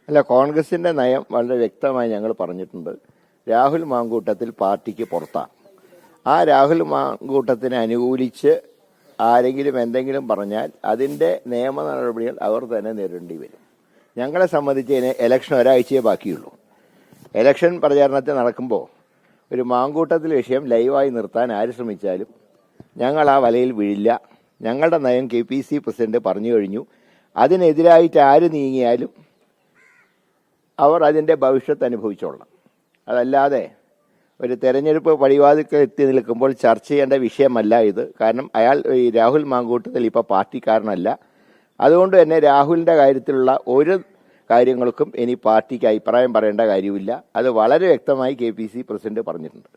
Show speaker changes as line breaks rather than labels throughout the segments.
അല്ല, കോൺഗ്രസിൻ്റെ നയം വളരെ വ്യക്തമായി ഞങ്ങൾ പറഞ്ഞിട്ടുണ്ട്. രാഹുൽ മാങ്കൂട്ടത്തിൽ പാർട്ടിക്ക് പുറത്താണ്. ആ രാഹുൽ മാങ്കൂട്ടത്തിനെ അനുകൂലിച്ച് ആരെങ്കിലും എന്തെങ്കിലും പറഞ്ഞാൽ അതിൻ്റെ നിയമ നടപടികൾ അവർ തന്നെ നേരിടേണ്ടി വരും. ഞങ്ങളെ സംബന്ധിച്ച് ഇലക്ഷൻ ഒരാഴ്ചയെ ബാക്കിയുള്ളൂ. ഇലക്ഷൻ പ്രചാരണത്തിൽ നടക്കുമ്പോൾ ഒരു മാങ്കൂട്ടത്തിൽ വിഷയം ലൈവായി നിർത്താൻ ആര് ശ്രമിച്ചാലും ഞങ്ങൾ ആ വലയിൽ വീഴില്ല. ഞങ്ങളുടെ നയം KPC പ്രസിഡന്റ് പറഞ്ഞു കഴിഞ്ഞു. അതിനെതിരായിട്ട് ആര് നീങ്ങിയാലും അവർ അതിൻ്റെ ഭവിഷ്യത്ത് അനുഭവിച്ചോളണം. അതല്ലാതെ ഒരു തെരഞ്ഞെടുപ്പ് പടിവാതിൽക്കൽ എത്തി നിൽക്കുമ്പോൾ ചർച്ച ചെയ്യേണ്ട വിഷയമല്ല ഇത്. കാരണം ഈ രാഹുൽ മാങ്കൂട്ടത്തിൽ ഇപ്പോൾ പാർട്ടിക്കാരനല്ല. അതുകൊണ്ട് തന്നെ രാഹുലിൻ്റെ കാര്യത്തിലുള്ള ഒരു കാര്യങ്ങൾക്കും ഇനി പാർട്ടിക്ക് അഭിപ്രായം പറയേണ്ട കാര്യമില്ല. അത് വളരെ വ്യക്തമായി KPC പ്രസിഡന്റ് പറഞ്ഞിട്ടുണ്ട്.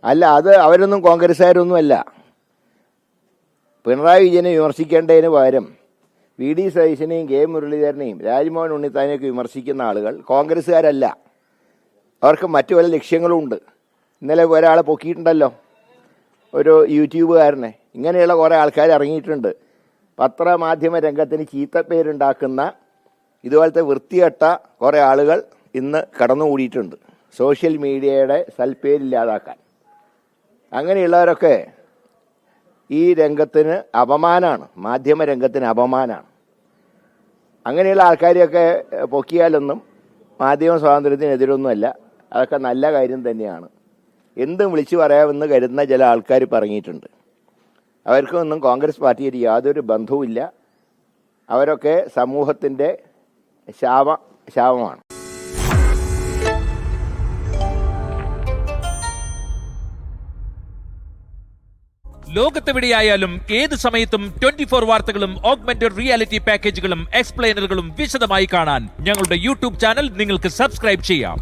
അല്ല, അത് അവരൊന്നും കോൺഗ്രസ്സുകാരൊന്നുമല്ല. പിണറായി വിജയനെ വിമർശിക്കേണ്ടതിന് പകരം VD സതീശനെയും K മുരളീധരനെയും രാജ്മോഹൻ ഉണ്ണിത്താനെയൊക്കെ വിമർശിക്കുന്ന ആളുകൾ കോൺഗ്രസ്സുകാരല്ല. അവർക്ക് മറ്റു പല ലക്ഷ്യങ്ങളുമുണ്ട്. ഇന്നലെ ഒരാളെ പൊക്കിയിട്ടുണ്ടല്ലോ, ഒരു യൂട്യൂബുകാരനെ. ഇങ്ങനെയുള്ള കുറേ ആൾക്കാർ ഇറങ്ങിയിട്ടുണ്ട്. പത്രമാധ്യമ രംഗത്തിന് ചീത്തപ്പേരുണ്ടാക്കുന്ന ഇതുപോലത്തെ വൃത്തികെട്ട കുറേ ആളുകൾ ഇന്ന് കടന്നുകൂടിയിട്ടുണ്ട്, സോഷ്യൽ മീഡിയയുടെ സൽപ്പേരില്ലാതാക്കാൻ. അങ്ങനെയുള്ളവരൊക്കെ ഈ രംഗത്തിന് അപമാനമാണ്, മാധ്യമ രംഗത്തിന് അപമാനമാണ്. അങ്ങനെയുള്ള ആൾക്കാരെയൊക്കെ പൊക്കിയാലൊന്നും മാധ്യമ സ്വാതന്ത്ര്യത്തിനെതിരൊന്നുമല്ല. അതൊക്കെ നല്ല കാര്യം തന്നെയാണ്. എന്തും വിളിച്ചു പറയാമെന്ന് കരുതുന്ന ചില ആൾക്കാർ പറഞ്ഞിട്ടുണ്ട്. അവർക്കൊന്നും കോൺഗ്രസ് പാർട്ടിയിൽ യാതൊരു ബന്ധവുമില്ല. അവരൊക്കെ സമൂഹത്തിൻ്റെ ശാപമാണ്.
ലോകത്തെവിടെയായാലും ഏത് സമയത്തും 24 വാർത്തകളും ഓഗ്മെന്റഡ് റിയാലിറ്റി പാക്കേജുകളും എക്സ്പ്ലെയിനറുകളും വിശദമായി കാണാൻ ഞങ്ങളുടെ YouTube ചാനൽ നിങ്ങൾക്ക് സബ്സ്ക്രൈബ് ചെയ്യാം.